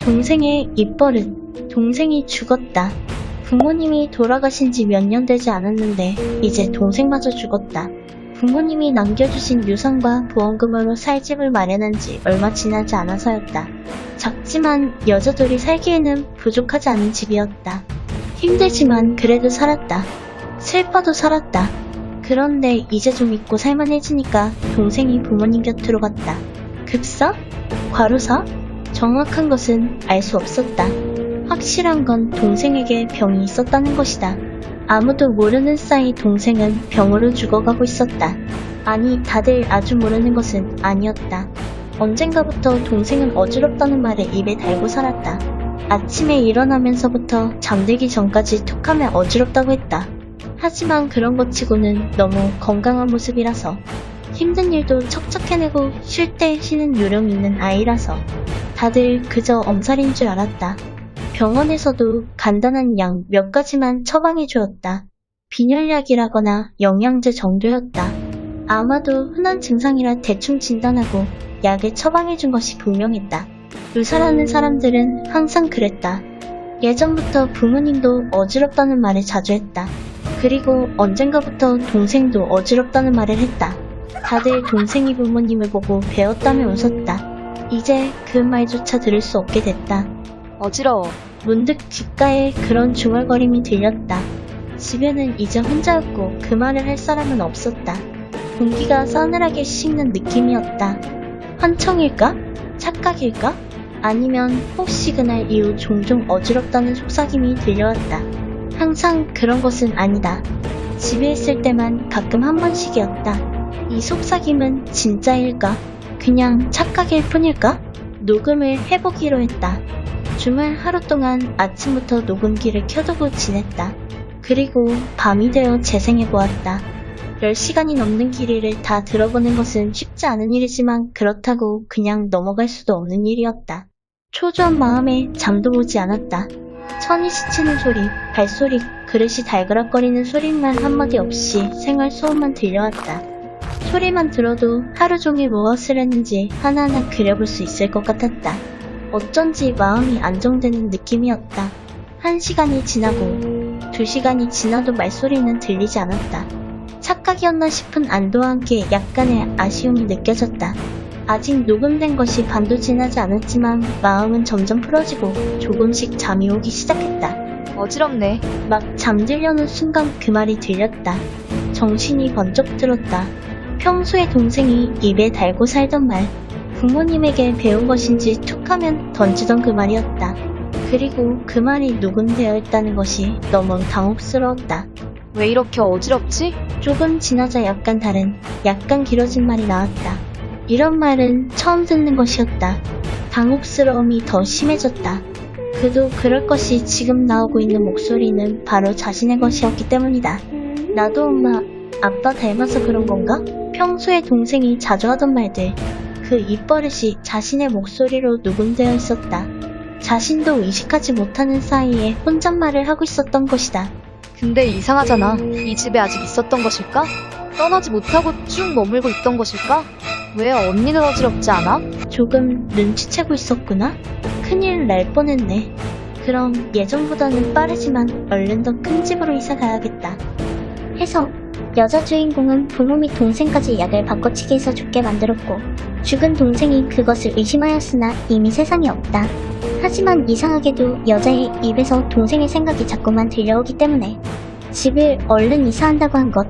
동생의 입버릇. 동생이 죽었다. 부모님이 돌아가신 지 몇 년 되지 않았는데 이제 동생마저 죽었다. 부모님이 남겨주신 유산과 보험금으로 살 집을 마련한 지 얼마 지나지 않아서였다. 작지만 여자들이 살기에는 부족하지 않은 집이었다. 힘들지만 그래도 살았다. 슬퍼도 살았다. 그런데 이제 좀 잊고 살만해지니까 동생이 부모님 곁으로 갔다. 급사? 과로사? 정확한 것은 알 수 없었다. 확실한 건 동생에게 병이 있었다는 것이다. 아무도 모르는 사이 동생은 병으로 죽어가고 있었다. 아니, 다들 아주 모르는 것은 아니었다. 언젠가부터 동생은 어지럽다는 말을 입에 달고 살았다. 아침에 일어나면서부터 잠들기 전까지 툭하면 어지럽다고 했다. 하지만 그런 것 치고는 너무 건강한 모습이라서, 힘든 일도 척척 해내고 쉴 때 쉬는 요령 있는 아이라서 다들 그저 엄살인 줄 알았다. 병원에서도 간단한 약 몇 가지만 처방해 주었다. 빈혈약이라거나 영양제 정도였다. 아마도 흔한 증상이라 대충 진단하고 약을 처방해 준 것이 분명했다. 의사라는 사람들은 항상 그랬다. 예전부터 부모님도 어지럽다는 말을 자주 했다. 그리고 언젠가부터 동생도 어지럽다는 말을 했다. 다들 동생이 부모님을 보고 배웠다며 웃었다. 이제 그 말조차 들을 수 없게 됐다. 어지러워. 문득 귓가에 그런 중얼거림이 들렸다. 집에는 이제 혼자였고 그 말을 할 사람은 없었다. 공기가 싸늘하게 식는 느낌이었다. 환청일까? 착각일까? 아니면 혹시 그날 이후 종종 어지럽다는 속삭임이 들려왔다. 항상 그런 것은 아니다. 집에 있을 때만 가끔 한 번씩이었다. 이 속삭임은 진짜일까? 그냥 착각일 뿐일까? 녹음을 해보기로 했다. 주말 하루 동안 아침부터 녹음기를 켜두고 지냈다. 그리고 밤이 되어 재생해보았다. 10시간이 넘는 길이를 다 들어보는 것은 쉽지 않은 일이지만 그렇다고 그냥 넘어갈 수도 없는 일이었다. 초조한 마음에 잠도 오지 않았다. 천이 스치는 소리, 발소리, 그릇이 달그락거리는 소리만 한마디 없이 생활 소음만 들려왔다. 소리만 들어도 하루 종일 무엇을 했는지 하나하나 그려볼 수 있을 것 같았다. 어쩐지 마음이 안정되는 느낌이었다. 1시간이 지나고 2시간이 지나도 말소리는 들리지 않았다. 착각이었나 싶은 안도와 함께 약간의 아쉬움이 느껴졌다. 아직 녹음된 것이 반도 지나지 않았지만 마음은 점점 풀어지고 조금씩 잠이 오기 시작했다. 어지럽네. 막 잠들려는 순간 그 말이 들렸다. 정신이 번쩍 들었다. 평소에 동생이 입에 달고 살던 말, 부모님에게 배운 것인지 툭하면 던지던 그 말이었다. 그리고 그 말이 녹음되어 있다는 것이 너무 당혹스러웠다. 왜 이렇게 어지럽지? 조금 지나자 약간 다른, 약간 길어진 말이 나왔다. 이런 말은 처음 듣는 것이었다. 당혹스러움이 더 심해졌다. 그도 그럴 것이 지금 나오고 있는 목소리는 바로 자신의 것이었기 때문이다. 나도 엄마, 아빠 닮아서 그런 건가? 평소에 동생이 자주 하던 말들, 그 입버릇이 자신의 목소리로 녹음되어 있었다. 자신도 의식하지 못하는 사이에 혼잣말을 하고 있었던 것이다. 근데 이상하잖아. 이 집에 아직 있었던 것일까? 떠나지 못하고 쭉 머물고 있던 것일까? 왜 언니는 어지럽지 않아? 조금 눈치채고 있었구나? 큰일 날 뻔했네. 그럼 예전보다는 빠르지만 얼른 더 큰 집으로 이사 가야겠다. 해석. 여자 주인공은 부모 및 동생까지 약을 바꿔치기 해서 죽게 만들었고 죽은 동생이 그것을 의심하였으나 이미 세상에 없다. 하지만 이상하게도 여자의 입에서 동생의 생각이 자꾸만 들려오기 때문에 집을 얼른 이사한다고 한 것.